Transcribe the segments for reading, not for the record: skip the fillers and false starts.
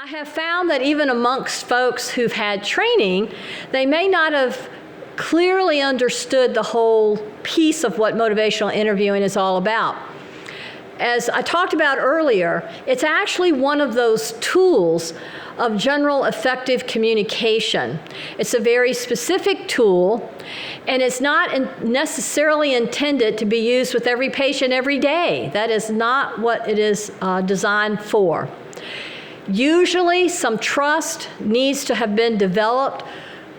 I have found that even amongst folks who've had training, they may not have clearly understood the whole piece of what motivational interviewing is all about. As I talked about earlier, it's actually one of those tools of general effective communication. It's a very specific tool, and it's not necessarily intended to be used with every patient every day. That is not what it is designed for. Usually, some trust needs to have been developed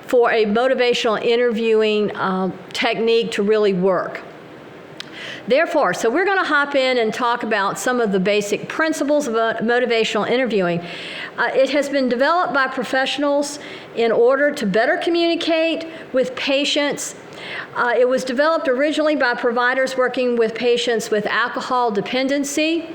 for a motivational interviewing technique to really work. Therefore, so we're going to hop in and talk about some of the basic principles of motivational interviewing. It has been developed by professionals in order to better communicate with patients. It was developed originally by providers working with patients with alcohol dependency.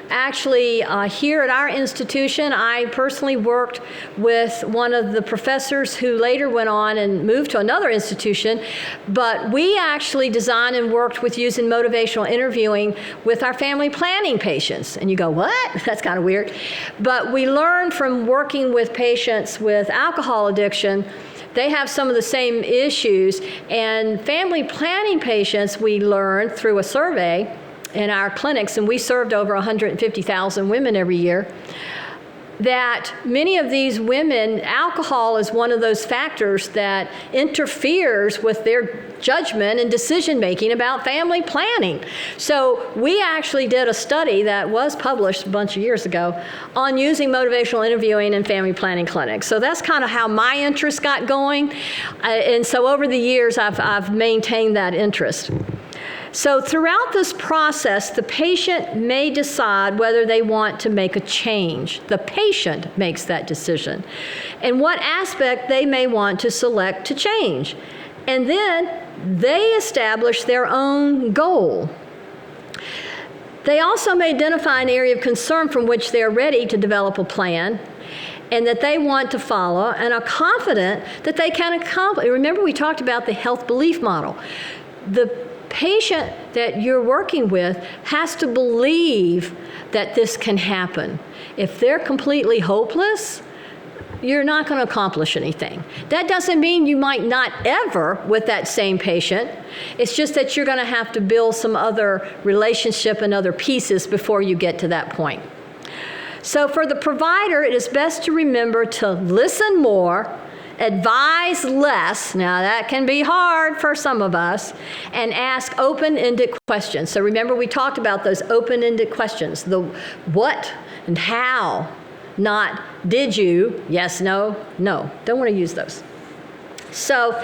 Actually, here at our institution, I personally worked with one of the professors who later went on and moved to another institution, but we actually designed and worked with using motivational interviewing with our family planning patients. And you go, what? That's kind of weird. But we learned from working with patients with alcohol addiction, they have some of the same issues, and family planning patients we learned through a survey in our clinics, and we served over 150,000 women every year, that many of these women, alcohol is one of those factors that interferes with their judgment and decision making about family planning. So we actually did a study that was published a bunch of years ago on using motivational interviewing in family planning clinics. So that's kind of how my interest got going. And so over the years, I've maintained that interest. So throughout this process, the patient may decide whether they want to make a change. The patient makes that decision, and what aspect they may want to select to change. And then they establish their own goal. They also may identify an area of concern from which they are ready to develop a plan and that they want to follow and are confident that they can accomplish. Remember, we talked about the health belief model. The patient that you're working with has to believe that this can happen. If they're completely hopeless, you're not going to accomplish anything. That doesn't mean you might not ever with that same patient. It's just that you're going to have to build some other relationship and other pieces before you get to that point. So for the provider, it is best to remember to listen more, advise less, now that can be hard for some of us, and ask open-ended questions. So remember, we talked about those open-ended questions, the what and how, not did you, yes, no, no. Don't want to use those. So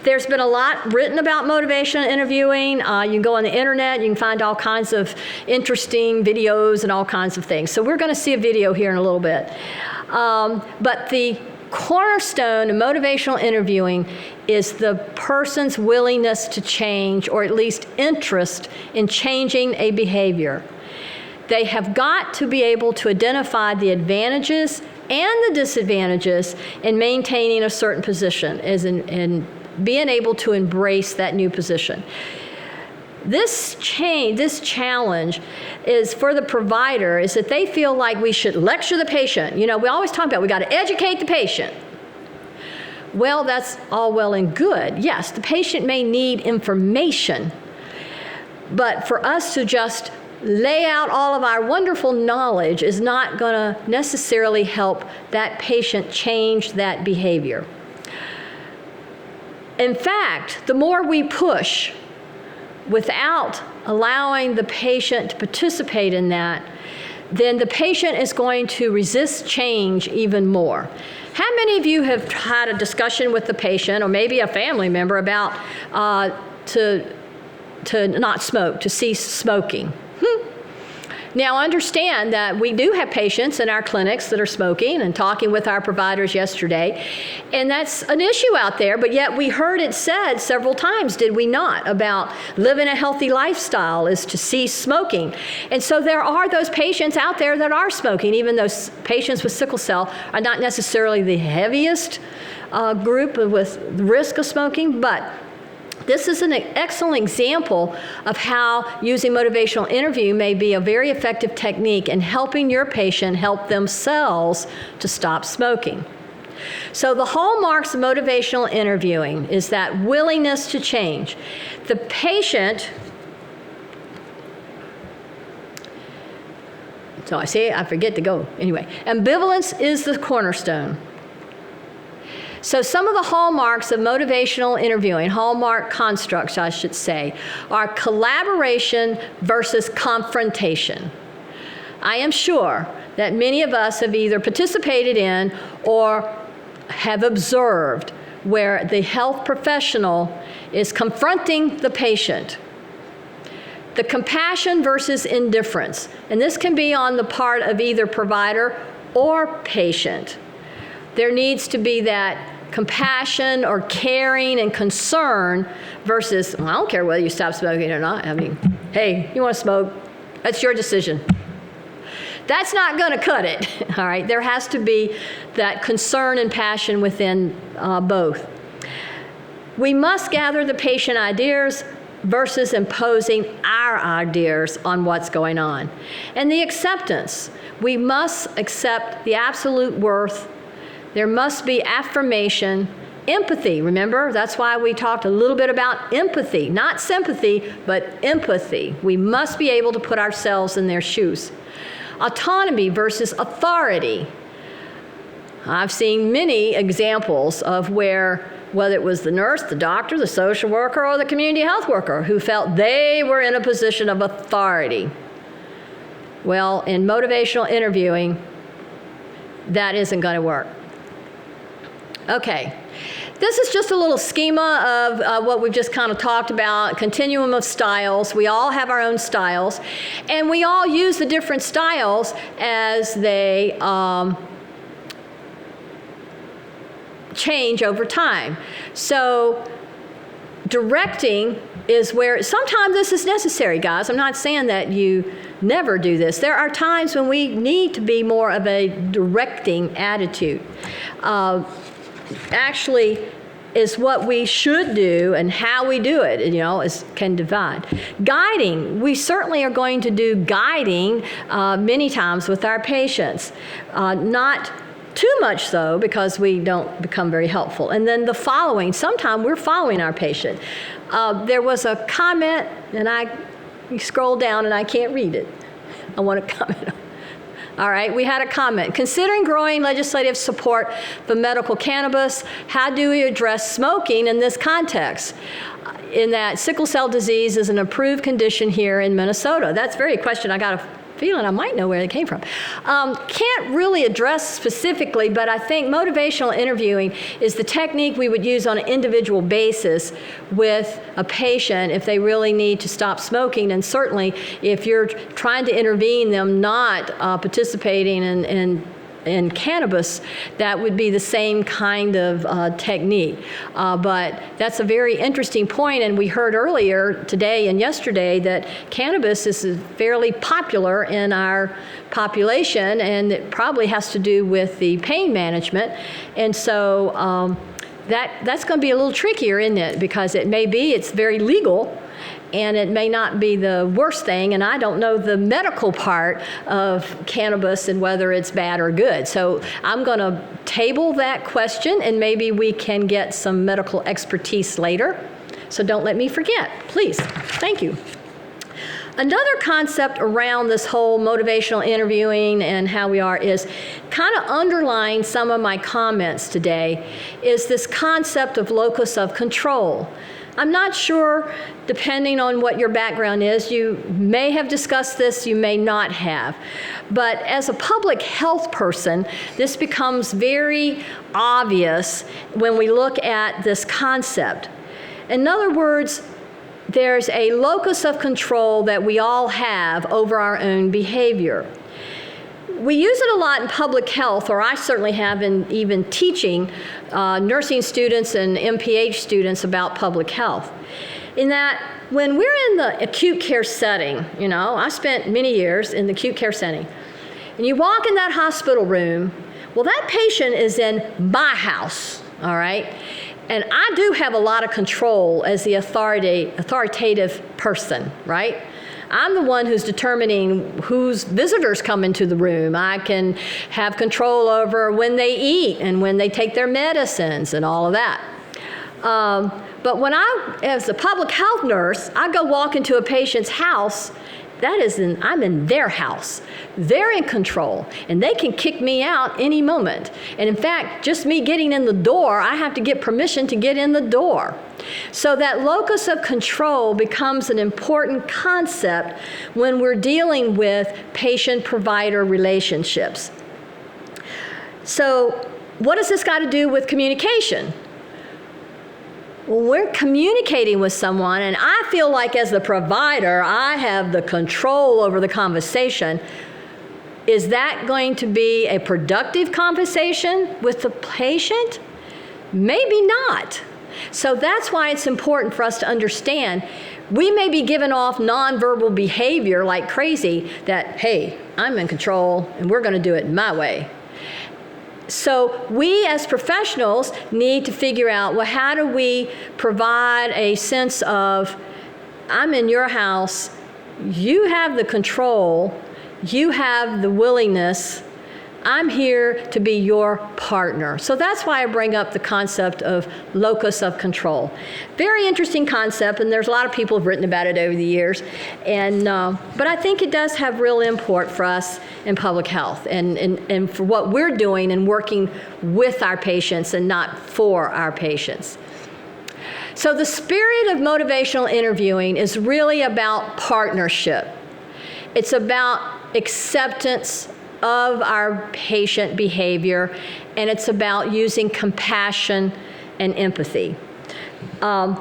there's been a lot written about motivational interviewing. You can go on the internet, you can find all kinds of interesting videos and all kinds of things. So we're going to see a video here in a little bit. But the cornerstone of motivational interviewing is the person's willingness to change, or at least interest in changing a behavior. They have got to be able to identify the advantages and the disadvantages in maintaining a certain position, as in being able to embrace that new position. This challenge is for the provider, is that they feel like we should lecture the patient. You know, we always talk about we got to educate the patient. Well, that's all well and good. Yes, the patient may need information, but for us to just lay out all of our wonderful knowledge is not going to necessarily help that patient change that behavior. In fact, the more we push without allowing the patient to participate in that, then the patient is going to resist change even more. How many of you have had a discussion with the patient, or maybe a family member, about to not smoke, to cease smoking? Now understand that we do have patients in our clinics that are smoking, and talking with our providers yesterday, and that's an issue out there, but yet we heard it said several times, did we not, about living a healthy lifestyle is to cease smoking. And so there are those patients out there that are smoking, even though patients with sickle cell are not necessarily the heaviest group with risk of smoking, but This is an excellent example of how using motivational interview may be a very effective technique in helping your patient help themselves to stop smoking. So the hallmarks of motivational interviewing is that willingness to change. The patient, so I forget to go. Anyway, ambivalence is the cornerstone. So some of the hallmarks of motivational interviewing, hallmark constructs, I should say, are collaboration versus confrontation. I am sure that many of us have either participated in or have observed where the health professional is confronting the patient. The compassion versus indifference, and this can be on the part of either provider or patient. There needs to be that compassion or caring and concern versus, well, I don't care whether you stop smoking or not. I mean, hey, you want to smoke? That's your decision. That's not going to cut it, all right? There has to be that concern and passion within both. We must gather the patient ideas versus imposing our ideas on what's going on. And the acceptance. We must accept the absolute worth. There must be affirmation, empathy. Remember, that's why we talked a little bit about empathy, not sympathy, but empathy. We must be able to put ourselves in their shoes. Autonomy versus authority. I've seen many examples of where, whether it was the nurse, the doctor, the social worker, or the community health worker who felt they were in a position of authority. Well, in motivational interviewing, that isn't going to work. Okay, this is just a little schema of what we've just kind of talked about, continuum of styles. We all have our own styles, and we all use the different styles as they change over time. So directing is where, sometimes this is necessary, guys. I'm not saying that you never do this. There are times when we need to be more of a directing attitude. Actually is what we should do, and how we do it, can divide. Guiding, we certainly are going to do guiding many times with our patients. Not too much so, because we don't become very helpful. And then the following, sometimes we're following our patient. There was a comment, and you scroll down and I can't read it. I want to comment on. All right, we had a comment. Considering growing legislative support for medical cannabis, how do we address smoking in this context? In that sickle cell disease is an approved condition here in Minnesota. That's very question I got a feeling I might know where it came from. Can't really address specifically, but I think motivational interviewing is the technique we would use on an individual basis with a patient if they really need to stop smoking, and certainly if you're trying to intervene them not participating in cannabis, that would be the same kind of technique. But that's a very interesting point, and we heard earlier today and yesterday that cannabis is fairly popular in our population, and it probably has to do with the pain management. And so that's going to be a little trickier, isn't it? Because it's very legal, and it may not be the worst thing, and I don't know the medical part of cannabis and whether it's bad or good. So I'm going to table that question, and maybe we can get some medical expertise later. So don't let me forget, please. Thank you. Another concept around this whole motivational interviewing and how we are is kind of underlying some of my comments today is this concept of locus of control. I'm not sure, depending on what your background is, you may have discussed this, you may not have. But as a public health person, this becomes very obvious when we look at this concept. In other words, there's a locus of control that we all have over our own behavior. We use it a lot in public health, or I certainly have in even teaching nursing students and MPH students about public health. In that, when we're in the acute care setting, I spent many years in the acute care setting, and you walk in that hospital room, well, that patient is in my house, all right? And I do have a lot of control as the authoritative person, right? I'm the one who's determining whose visitors come into the room. I can have control over when they eat and when they take their medicines and all of that. But when as a public health nurse, I go walk into a patient's house, I'm in their house. They're in control, and they can kick me out any moment. And in fact, just me getting in the door, I have to get permission to get in the door. So that locus of control becomes an important concept when we're dealing with patient-provider relationships. So what does this got to do with communication? When we're communicating with someone, and I feel like as the provider, I have the control over the conversation, is that going to be a productive conversation with the patient? Maybe not. So that's why it's important for us to understand we may be giving off nonverbal behavior like crazy that, hey, I'm in control and we're going to do it my way. So we as professionals need to figure out, well, how do we provide a sense of, I'm in your house, you have the control, you have the willingness, I'm here to be your partner. So that's why I bring up the concept of locus of control. Very interesting concept, and there's a lot of people who've written about it over the years. But I think it does have real import for us in public health and for what we're doing and working with our patients and not for our patients. So the spirit of motivational interviewing is really about partnership. It's about acceptance of our patient behavior, and it's about using compassion and empathy. So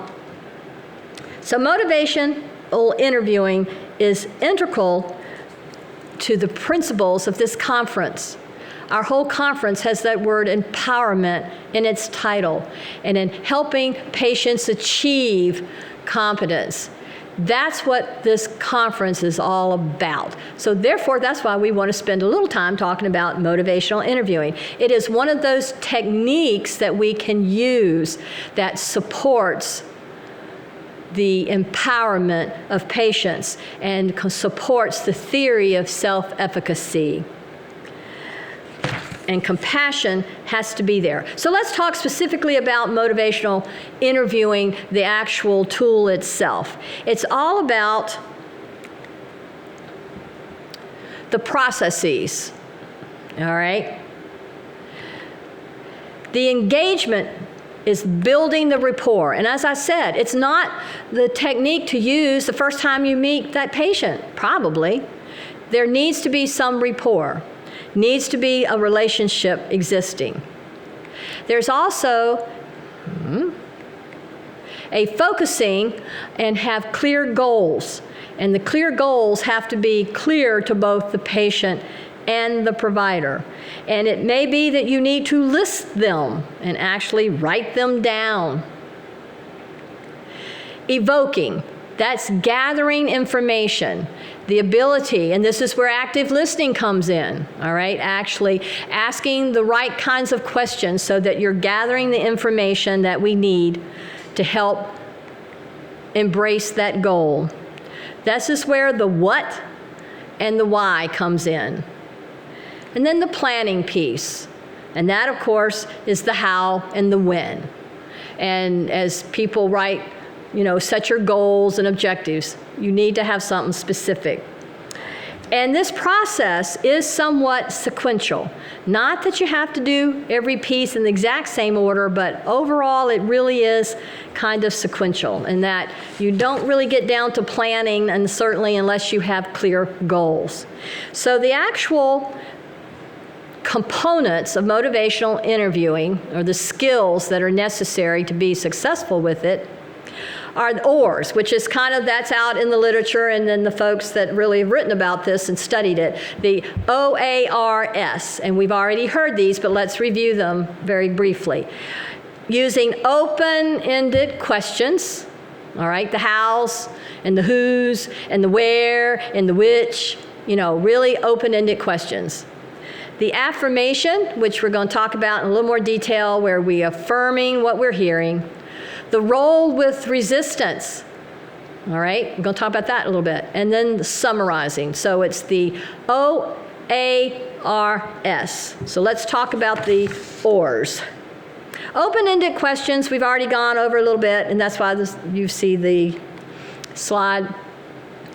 motivational interviewing is integral to the principles of this conference. Our whole conference has that word empowerment in its title, and in helping patients achieve competence. That's what this conference is all about. So therefore, that's why we want to spend a little time talking about motivational interviewing. It is one of those techniques that we can use that supports the empowerment of patients and supports the theory of self-efficacy. And compassion has to be there. So let's talk specifically about motivational interviewing, the actual tool itself. It's all about the processes, all right? The engagement is building the rapport. And as I said, it's not the technique to use the first time you meet that patient, probably. There needs to be some rapport. Needs to be a relationship existing. There's also a focusing and have clear goals. And the clear goals have to be clear to both the patient and the provider. And it may be that you need to list them and actually write them down. Evoking. That's gathering information, the ability, and this is where active listening comes in, all right? Actually asking the right kinds of questions so that you're gathering the information that we need to help embrace that goal. This is where the what and the why comes in. And then the planning piece, and that, of course, is the how and the when. And as people write, set your goals and objectives. You need to have something specific. And this process is somewhat sequential. Not that you have to do every piece in the exact same order, but overall it really is kind of sequential in that you don't really get down to planning, and certainly unless you have clear goals. So the actual components of motivational interviewing, or the skills that are necessary to be successful with it, are the OARS, which is that's out in the literature, and then the folks that really have written about this and studied it, the OARS, and we've already heard these, but let's review them very briefly. Using open-ended questions, all right, the hows and the whos and the where and the which, really open-ended questions. The affirmation, which we're going to talk about in a little more detail, where we're affirming what we're hearing. The role with resistance. All right, we're going to talk about that a little bit. And then the summarizing. So it's the OARS. So let's talk about the ORs. Open-ended questions, we've already gone over a little bit, and that's why you see the slide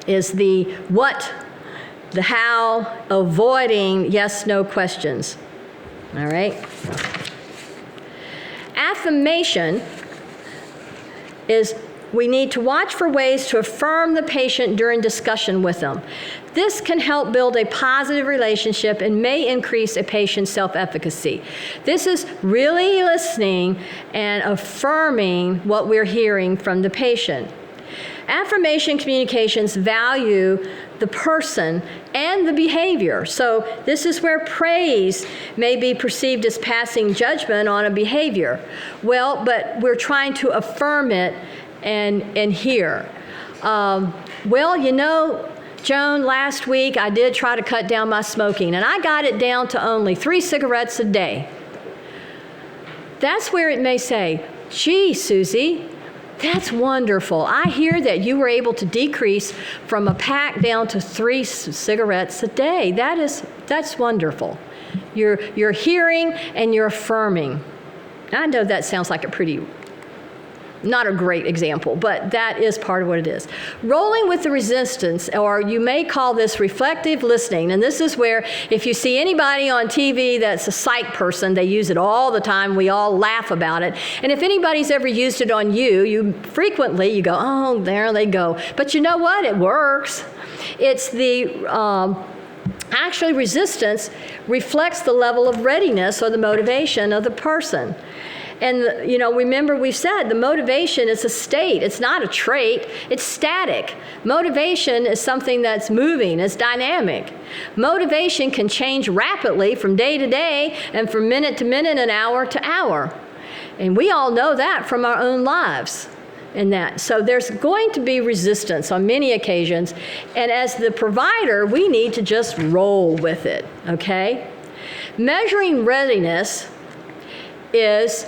is the what, the how, avoiding yes-no questions. All right? Affirmation is we need to watch for ways to affirm the patient during discussion with them. This can help build a positive relationship and may increase a patient's self-efficacy. This is really listening and affirming what we're hearing from the patient. Affirmation communications value the person and the behavior. So this is where praise may be perceived as passing judgment on a behavior. Well, but we're trying to affirm it and hear. Well, you know, Joan, last week I did try to cut down my smoking, and I got it down to only 3 cigarettes a day. That's where it may say, gee, Susie, that's wonderful. I hear that you were able to decrease from a pack down to 3 cigarettes a day. That's wonderful. You're hearing and you're affirming. I know that sounds like not a great example, but that is part of what it is. Rolling with the resistance, or you may call this reflective listening, and this is where if you see anybody on TV that's a psych person, they use it all the time, we all laugh about it, and if anybody's ever used it on you, you go, oh, there they go. But you know what? It works. It's actually resistance reflects the level of readiness or the motivation of the person. And, remember we've said the motivation is a state. It's not a trait. It's static. Motivation is something that's moving. It's dynamic. Motivation can change rapidly from day to day and from minute to minute and hour to hour. And we all know that from our own lives. So there's going to be resistance on many occasions. And as the provider, we need to just roll with it, okay? Measuring readiness is...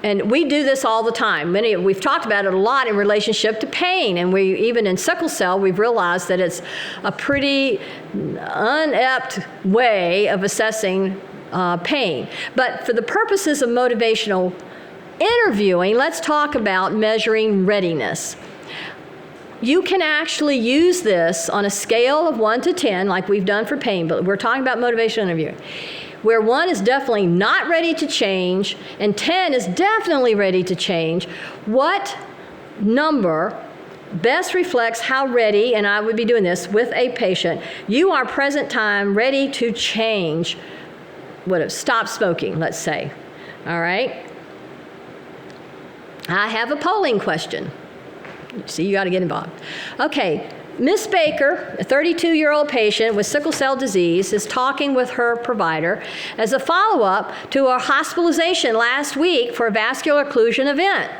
And we do this all the time. We've talked about it a lot in relationship to pain, and even in sickle cell, we've realized that it's a pretty inept way of assessing pain. But for the purposes of motivational interviewing, let's talk about measuring readiness. You can actually use this on a scale of 1 to 10, like we've done for pain, but we're talking about motivational interviewing, where 1 is definitely not ready to change and 10 is definitely ready to change. What number best reflects how ready, and I would be doing this with a patient, you are present time ready to change, stop smoking, let's say. All right? I have a polling question. See, you got to get involved. Okay. Miss Baker, a 32-year-old patient with sickle cell disease, is talking with her provider as a follow-up to her hospitalization last week for a vascular occlusion event.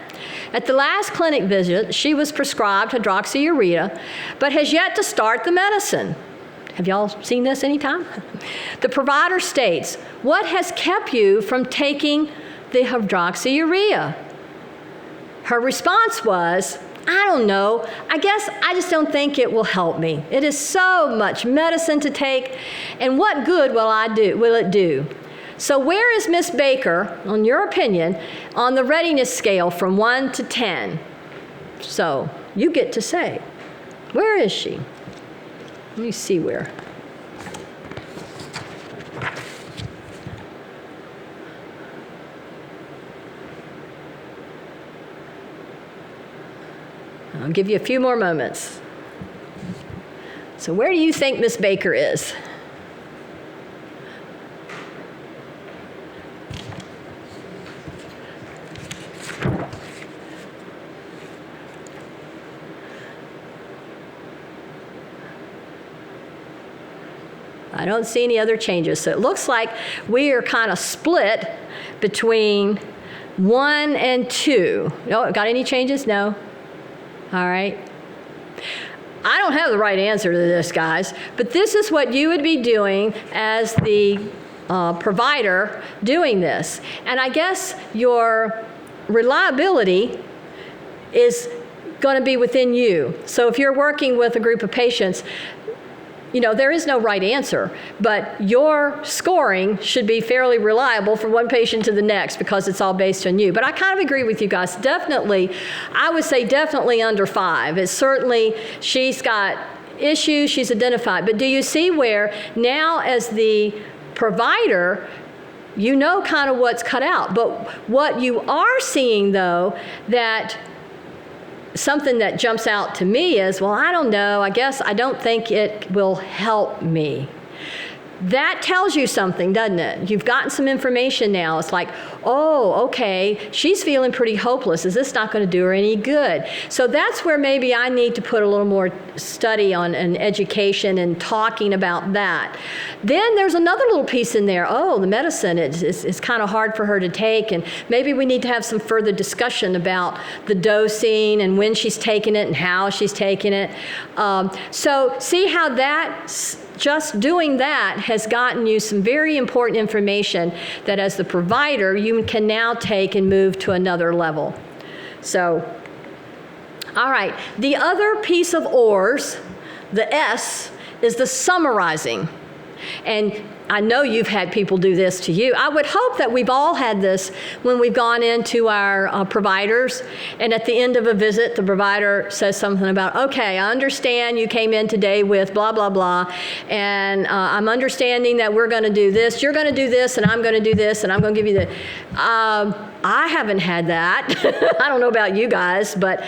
At the last clinic visit, she was prescribed hydroxyurea, but has yet to start the medicine. Have y'all seen this anytime? The provider states, "What has kept you from taking the hydroxyurea?" Her response was, "I don't know. I guess I just don't think it will help me. It is so much medicine to take, and what good will it do?" So where is Miss Baker, in your opinion, on the readiness scale from 1 to 10? So you get to say, where is she? Let me see where. I'll give you a few more moments. So where do you think Miss Baker is? I don't see any other changes. So it looks like we are kind of split between 1 and 2. No, got any changes? No? All right. I don't have the right answer to this, guys, but this is what you would be doing as the provider doing this. And I guess your reliability is going to be within you. So if you're working with a group of patients, there is no right answer, but your scoring should be fairly reliable from one patient to the next because it's all based on you. But I kind of agree with you guys. Definitely, I would say definitely under 5. It's certainly, she's got issues she's identified. But do you see where now as the provider, kind of what's cut out. But what you are seeing, though, that something that jumps out to me is, well, I don't know, I guess I don't think it will help me. That tells you something, doesn't it? You've gotten some information now. It's like, oh, okay, she's feeling pretty hopeless. Is this not going to do her any good? So that's where maybe I need to put a little more study on and education and talking about that. Then there's another little piece in there. Oh, the medicine is kind of hard for her to take, and maybe we need to have some further discussion about the dosing and when she's taking it and how she's taking it. So see how that just doing that has gotten you some very important information that as the provider you can now take and move to another level. So, all right, the other piece of OARS, the S, is the summarizing. And I know you've had people do this to you. I would hope that we've all had this when we've gone into our providers, and at the end of a visit, the provider says something about, okay, I understand you came in today with blah, blah, blah, and I'm understanding that we're going to do this, you're going to do this, and I'm going to do this, and I'm going to give you the... I haven't had that. I don't know about you guys, but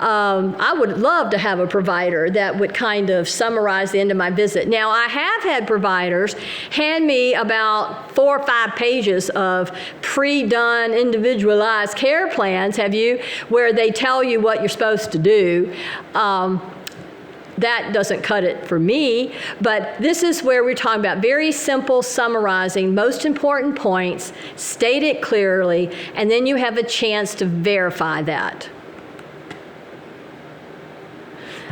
I would love to have a provider that would kind of summarize the end of my visit. Now, I have had providers hand me about 4 or 5 pages of pre-done individualized care plans, have you, where they tell you what you're supposed to do. That doesn't cut it for me, but this is where we're talking about very simple summarizing most important points, state it clearly, and then you have a chance to verify that.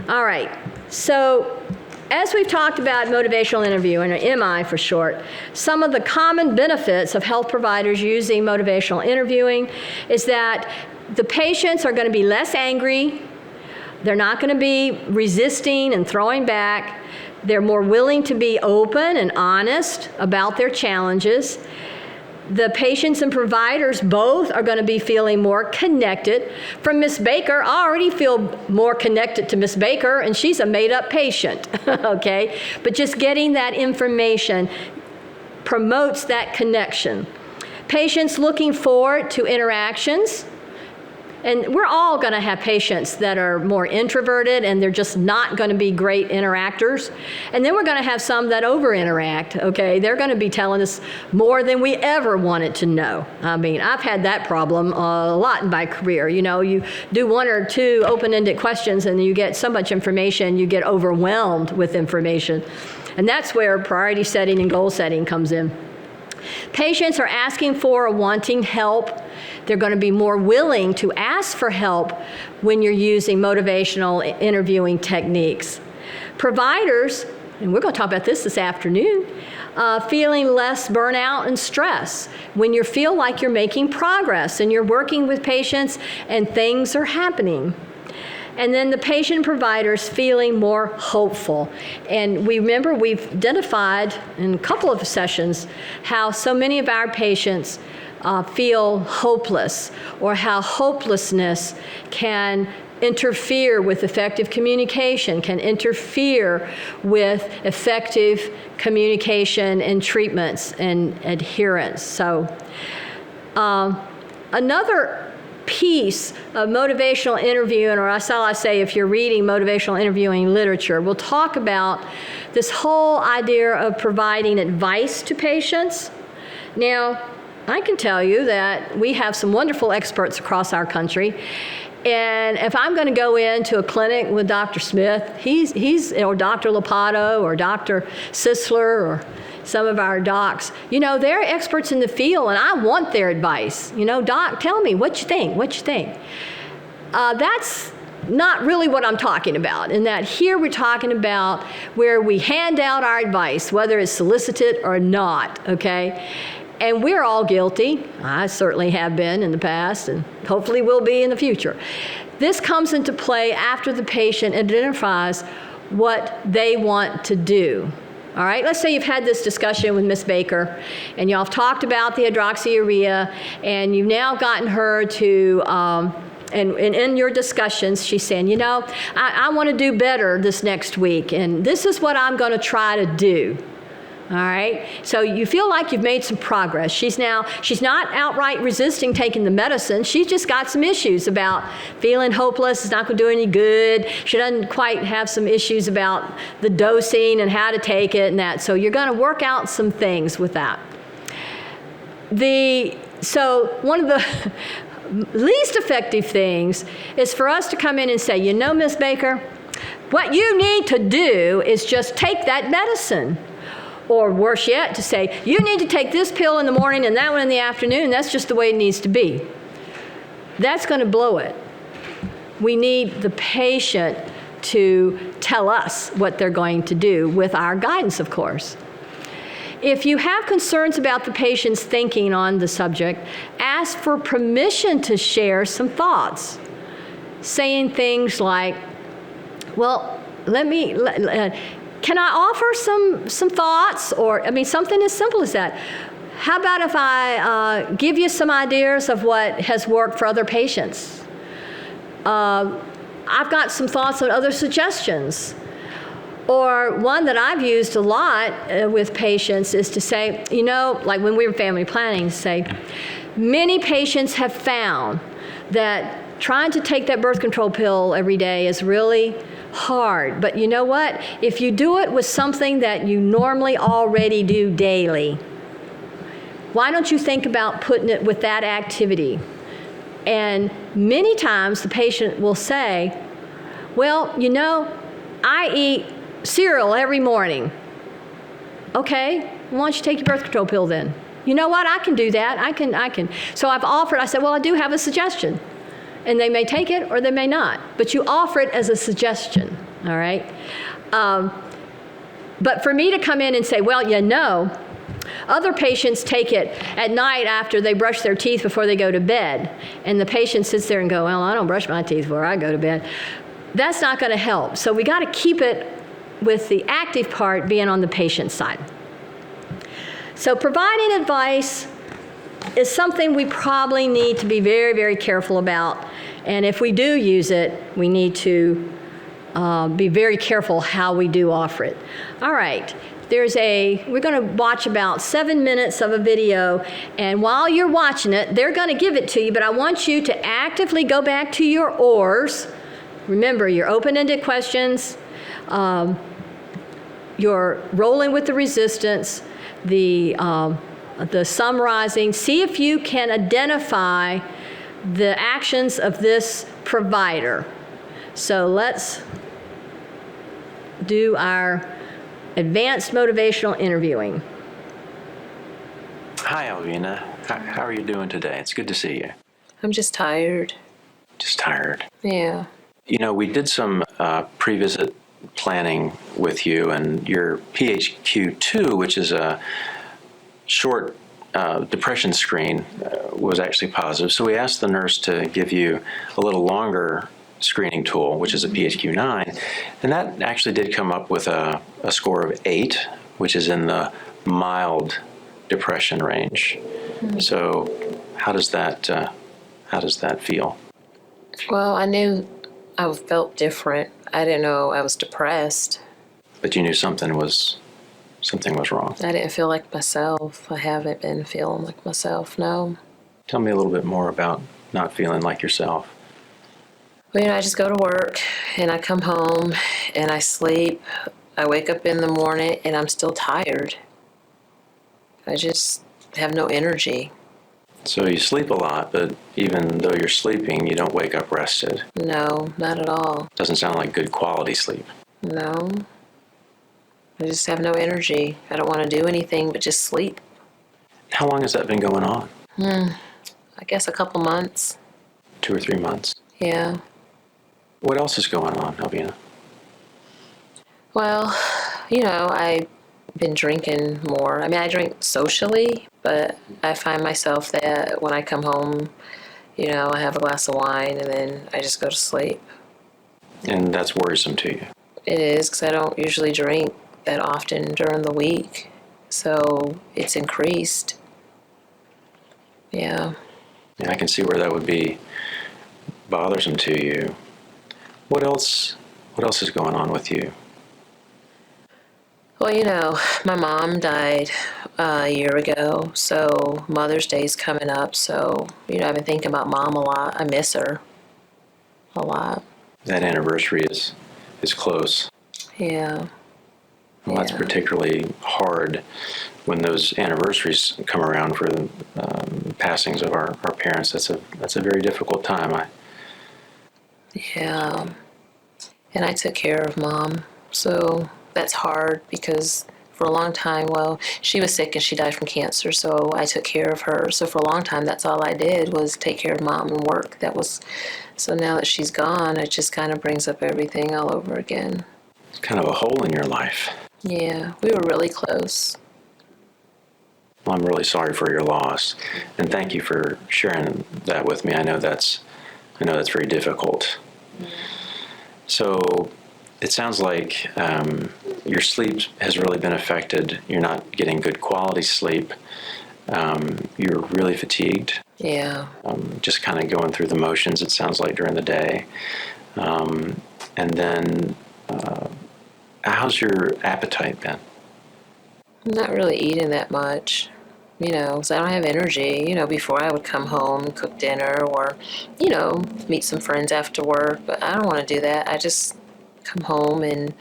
All right, so as we've talked about motivational interviewing, or MI for short, some of the common benefits of health providers using motivational interviewing is that the patients are going to be less angry. They're not going to be resisting and throwing back. They're more willing to be open and honest about their challenges. The patients and providers both are going to be feeling more connected. From Miss Baker, I already feel more connected to Miss Baker, and she's a made-up patient, okay? But just getting that information promotes that connection. Patients looking forward to interactions. And we're all going to have patients that are more introverted and they're just not going to be great interactors. And then we're going to have some that over-interact, okay? They're going to be telling us more than we ever wanted to know. I mean, I've had that problem a lot in my career. You do 1 or 2 open-ended questions and you get so much information, you get overwhelmed with information. And that's where priority setting and goal setting comes in. Patients are asking for or wanting help. They're going to be more willing to ask for help when you're using motivational interviewing techniques. Providers, and we're going to talk about this afternoon, feeling less burnout and stress. When you feel like you're making progress and you're working with patients and things are happening. And then the patient providers feeling more hopeful. And we remember we've identified in a couple of sessions how so many of our patients feel hopeless, or how hopelessness can interfere with effective communication, can interfere with effective communication and treatments and adherence. So another piece of motivational interviewing, or as I say, if you're reading motivational interviewing literature, we'll talk about this whole idea of providing advice to patients. Now, I can tell you that we have some wonderful experts across our country, and if I'm going to go into a clinic with Dr. Smith, or Dr. Lopato, or Dr. Sisler, or some of our docs, they're experts in the field, and I want their advice. Doc, tell me what you think. That's not really what I'm talking about, in that here we're talking about where we hand out our advice, whether it's solicited or not, okay? And we're all guilty. I certainly have been in the past and hopefully will be in the future. This comes into play after the patient identifies what they want to do. All right, let's say you've had this discussion with Ms. Baker and y'all have talked about the hydroxyurea and you've now gotten her to, and in your discussions, she's saying, you know, I want to do better this next week and this is what I'm going to try to do. All right, so you feel like you've made some progress. She's not outright resisting taking the medicine. She's just got some issues about feeling hopeless. It's not going to do any good. She doesn't quite have some issues about the dosing and how to take it and that. So you're going to work out some things with that. So one of the least effective things is for us to come in and say, you know, Ms. Baker, what you need to do is just take that medicine. Or worse yet, to say, you need to take this pill in the morning and that one in the afternoon, that's just the way it needs to be. That's going to blow it. We need the patient to tell us what they're going to do with our guidance, of course. If you have concerns about the patient's thinking on the subject, ask for permission to share some thoughts. Saying things like, well, can I offer some thoughts? Or, I mean, something as simple as that. How about if I give you some ideas of what has worked for other patients? I've got some thoughts on other suggestions. Or one that I've used a lot with patients is to say, you know, like when we were family planning, say, many patients have found that trying to take that birth control pill every day is really hard. But you know what? If you do it with something that you normally already do daily, why don't you think about putting it with that activity? And many times the patient will say, well, you know, I eat cereal every morning. Okay, why don't you take your birth control pill then? You know what? I can do that. I can. So I said, well, I do have a suggestion. And they may take it or they may not, but you offer it as a suggestion, all right? But for me to come in and say, well, you know, other patients take it at night after they brush their teeth before they go to bed, and the patient sits there and go, well, I don't brush my teeth before I go to bed. That's not going to help. So we got to keep it with the active part being on the patient's side. So providing advice is something we probably need to be very, very careful about. And if we do use it, we need to be very careful how we do offer it. All right, we're going to watch about 7 minutes of a video, and while you're watching it, they're going to give it to you, but I want you to actively go back to your ORs. Remember, your open-ended questions, you're rolling with the resistance, the summarizing. See if you can identify the actions of this provider. So let's do our advanced motivational interviewing. Hi, Alvina. How are you doing today? It's good to see you. I'm just tired. Just tired? Yeah. You know, we did some pre-visit planning with you, and your PHQ-2, which is a short depression screen, was actually positive. So we asked the nurse to give you a little longer screening tool, which is a PHQ-9, and that actually did come up with a score of 8, which is in the mild depression range. Mm-hmm. So how does that feel? Well, I knew I felt different. I didn't know I was depressed. But you knew something was wrong. I didn't feel like myself. I haven't been feeling like myself, no. Tell me a little bit more about not feeling like yourself. Well, you know, I just go to work and I come home and I sleep. I wake up in the morning and I'm still tired. I just have no energy. So you sleep a lot, but even though you're sleeping, you don't wake up rested. No, not at all. Doesn't sound like good quality sleep. No. I just have no energy. I don't want to do anything but just sleep. How long has that been going on? I guess a couple months. 2 or 3 months. Yeah. What else is going on, Albina? Well, I've been drinking more. I mean, I drink socially, but I find myself that when I come home, I have a glass of wine and then I just go to sleep. And that's worrisome to you. It is, because I don't usually drink that often during the week. So it's increased. Yeah. Yeah, I can see where that would be bothersome to you. What else is going on with you? Well, my mom died a year ago, so Mother's Day's coming up. So, I've been thinking about Mom a lot. I miss her a lot. That anniversary is close. Yeah. Well, that's Yeah. particularly hard when those anniversaries come around for the passings of our parents. That's a very difficult time. Yeah. And I took care of Mom. So that's hard because for a long time, well, she was sick and she died from cancer, so I took care of her. So for a long time, that's all I did was take care of Mom and work. So now that she's gone, it just kind of brings up everything all over again. It's kind of a hole in your life. Yeah, we were really close. Well, I'm really sorry for your loss, and thank you for sharing that with me. I know that's very difficult. So it sounds like your sleep has really been affected. You're not getting good quality sleep. You're really fatigued. Yeah. Just kind of going through the motions, it sounds like, during the day. And then, how's your appetite been? I'm not really eating that much, because I don't have energy. Before I would come home and cook dinner or, meet some friends after work, but I don't want to do that. I just come home and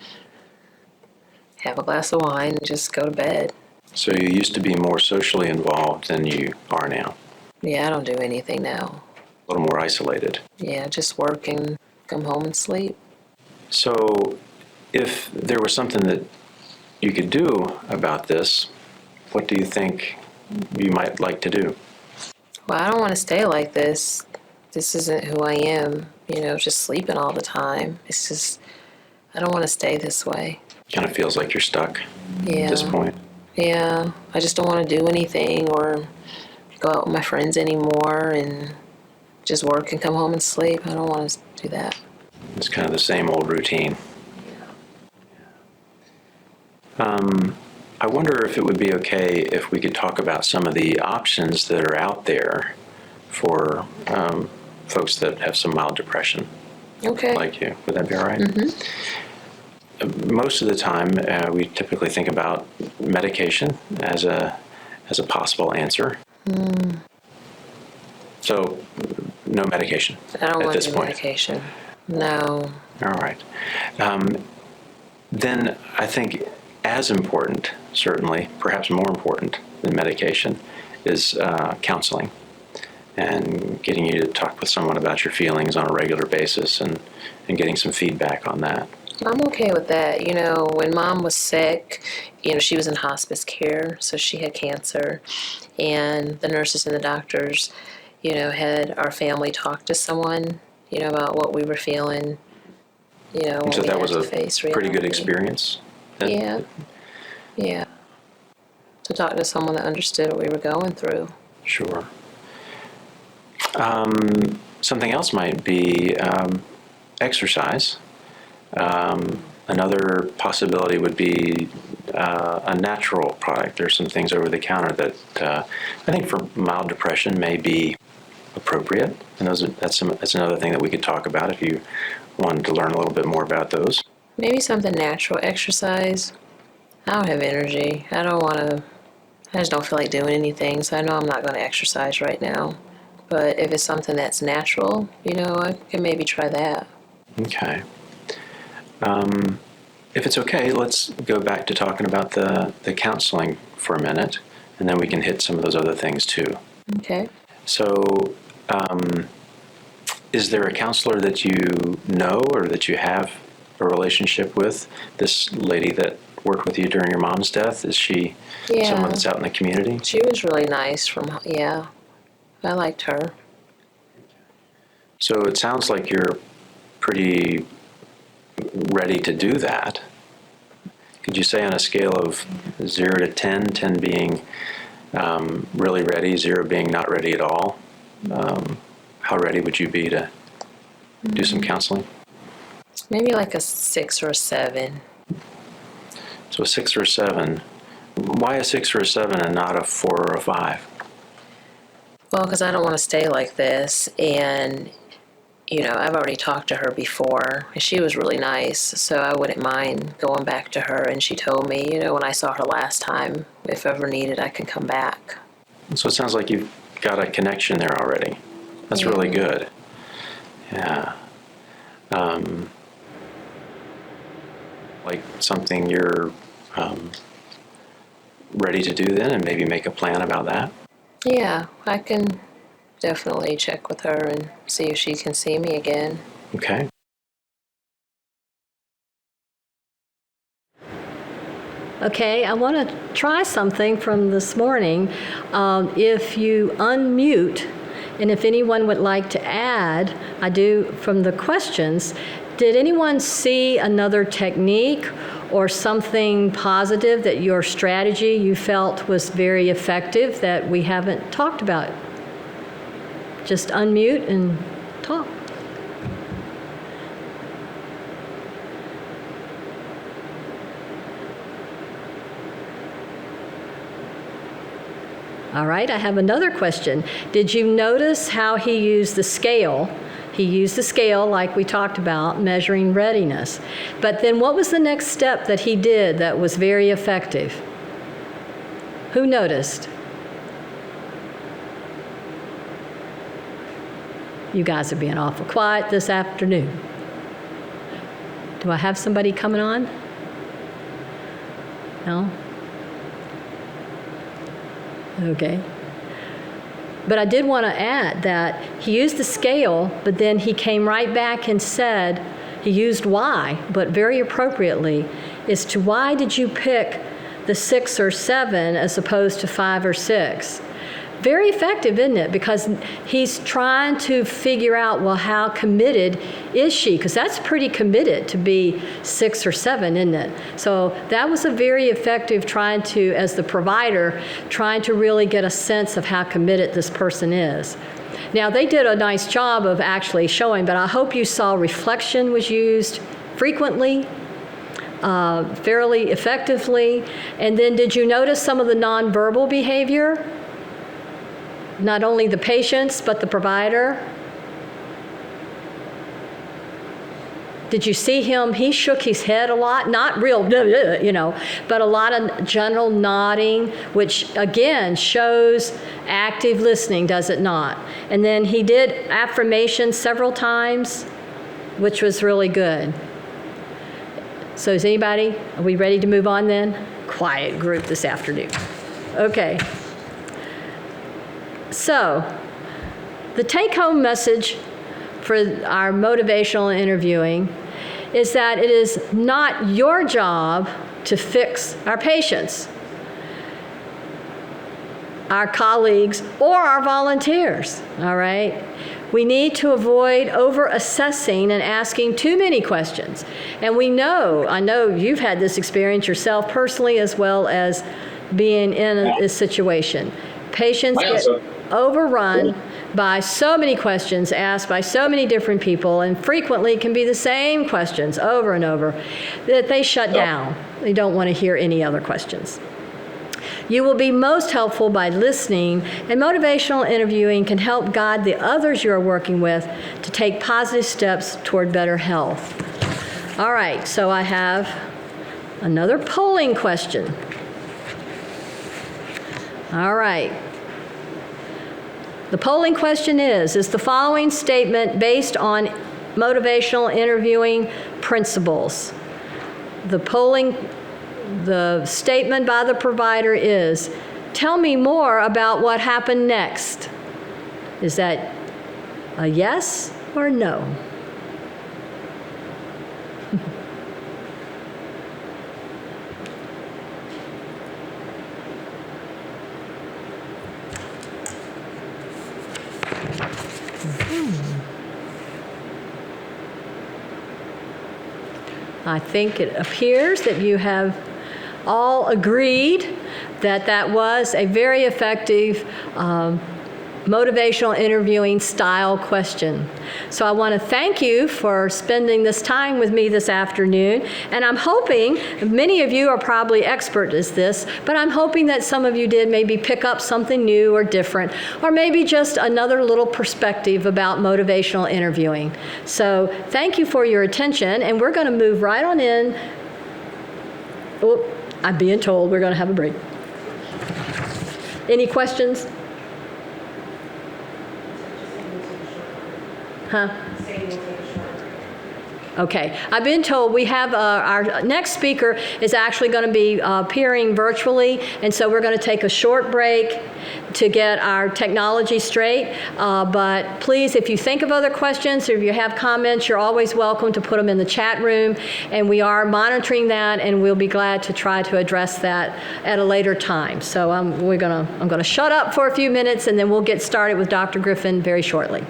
have a glass of wine and just go to bed. So you used to be more socially involved than you are now. Yeah, I don't do anything now. A little more isolated. Yeah, just work and come home and sleep. So if there was something that you could do about this, what do you think you might like to do? Well, I don't want to stay like this. This isn't who I am, just sleeping all the time. It's just, I don't want to stay this way. Kind of feels like you're stuck Yeah. at this point. Yeah, I just don't want to do anything or go out with my friends anymore and just work and come home and sleep. I don't want to do that. It's kind of the same old routine. I wonder if it would be okay if we could talk about some of the options that are out there for folks that have some mild depression, Okay. like you. Would that be all right? Mm-hmm. Most of the time, we typically think about medication as a possible answer. So, no medication I don't at want this to do point. medication. No. All right. Then I think as important, certainly, perhaps more important than medication, is counseling and getting you to talk with someone about your feelings on a regular basis and getting some feedback on that. I'm okay with that. When Mom was sick, she was in hospice care, so she had cancer. And the nurses and the doctors, had our family talk to someone, about what we were feeling, when So we that had was to a face pretty good reality. experience. Yeah. Yeah. To talk to someone that understood what we were going through. Sure. Something else might be exercise. Another possibility would be a natural product. There's some things over the counter that I think for mild depression may be appropriate, and that's another thing that we could talk about if you wanted to learn a little bit more about those. Maybe something natural. Exercise. I don't have energy. I just don't feel like doing anything, so I know I'm not going to exercise right now. But if it's something that's natural, I can maybe try that. Okay. If it's okay, let's go back to talking about the counseling for a minute, and then we can hit some of those other things too. Okay. So, is there a counselor that you know or that you have a relationship with? This lady that worked with you during your mom's death, is she someone that's out in the community? She was really nice I liked her. So it sounds like you're pretty ready to do that. Could you say on a scale of 0 to 10, 10 being really ready, 0 being not ready at all, how ready would you be to do some counseling? Maybe like a 6 or a 7. So a 6 or a 7. Why a 6 or a 7 and not a 4 or a 5? Well, because I don't want to stay like this. And, I've already talked to her before. And she was really nice, so I wouldn't mind going back to her. And she told me, when I saw her last time, if ever needed, I can come back. So it sounds like you've got a connection there already. That's really good. Yeah. Like something you're ready to do then, and maybe make a plan about that? Yeah, I can definitely check with her and see if she can see me again. Okay. Okay, I want to try something from this morning. If you unmute, and if anyone would like to add, I do from the questions, did anyone see another technique or something positive that your strategy you felt was very effective that we haven't talked about? Just unmute and talk. All right, I have another question. Did you notice how he used the scale? He used the scale like we talked about, measuring readiness. But then what was the next step that he did that was very effective? Who noticed? You guys are being awful quiet this afternoon. Do I have somebody coming on? No? Okay. But I did want to add that he used the scale, but then he came right back and said, he used why, but very appropriately, as to why did you pick the 6 or 7 as opposed to 5 or 6? Very effective, isn't it? Because he's trying to figure out, well, how committed is she? Because that's pretty committed to be 6 or 7, isn't it? So that was a very effective trying to, as the provider, trying to really get a sense of how committed this person is. Now, they did a nice job of actually showing, but I hope you saw reflection was used frequently, fairly effectively. And then did you notice some of the nonverbal behavior? Not only the patients, but the provider. Did you see him? He shook his head a lot, not real, but a lot of general nodding, which again shows active listening, does it not? And then he did affirmations several times, which was really good. So is anybody, are we ready to move on then? Quiet group this afternoon. Okay. So, the take-home message for our motivational interviewing is that it is not your job to fix our patients, our colleagues, or our volunteers, all right? We need to avoid over-assessing and asking too many questions. And I know you've had this experience yourself personally as well as being in this situation. Patients get overrun by so many questions asked by so many different people, and frequently can be the same questions over and over, that they shut down. They don't want to hear any other questions. You will be most helpful by listening, and motivational interviewing can help guide the others you are working with to take positive steps toward better health. All right, so I have another polling question. All right. The polling question is the following statement based on motivational interviewing principles? The statement by the provider is, tell me more about what happened next. Is that a yes or no? I think it appears that you have all agreed that that was a very effective motivational interviewing style question. So I want to thank you for spending this time with me this afternoon, and I'm hoping, many of you are probably expert at this, but I'm hoping that some of you did maybe pick up something new or different, or maybe just another little perspective about motivational interviewing. So thank you for your attention, and we're going to move right on in. Oh, I'm being told we're going to have a break. Any questions? Huh? Okay. I've been told we have our next speaker is actually going to be appearing virtually, and so we're going to take a short break to get our technology straight. But please, if you think of other questions or if you have comments, you're always welcome to put them in the chat room, and we are monitoring that, and we'll be glad to try to address that at a later time. So I'm going to shut up for a few minutes, and then we'll get started with Dr. Griffin very shortly.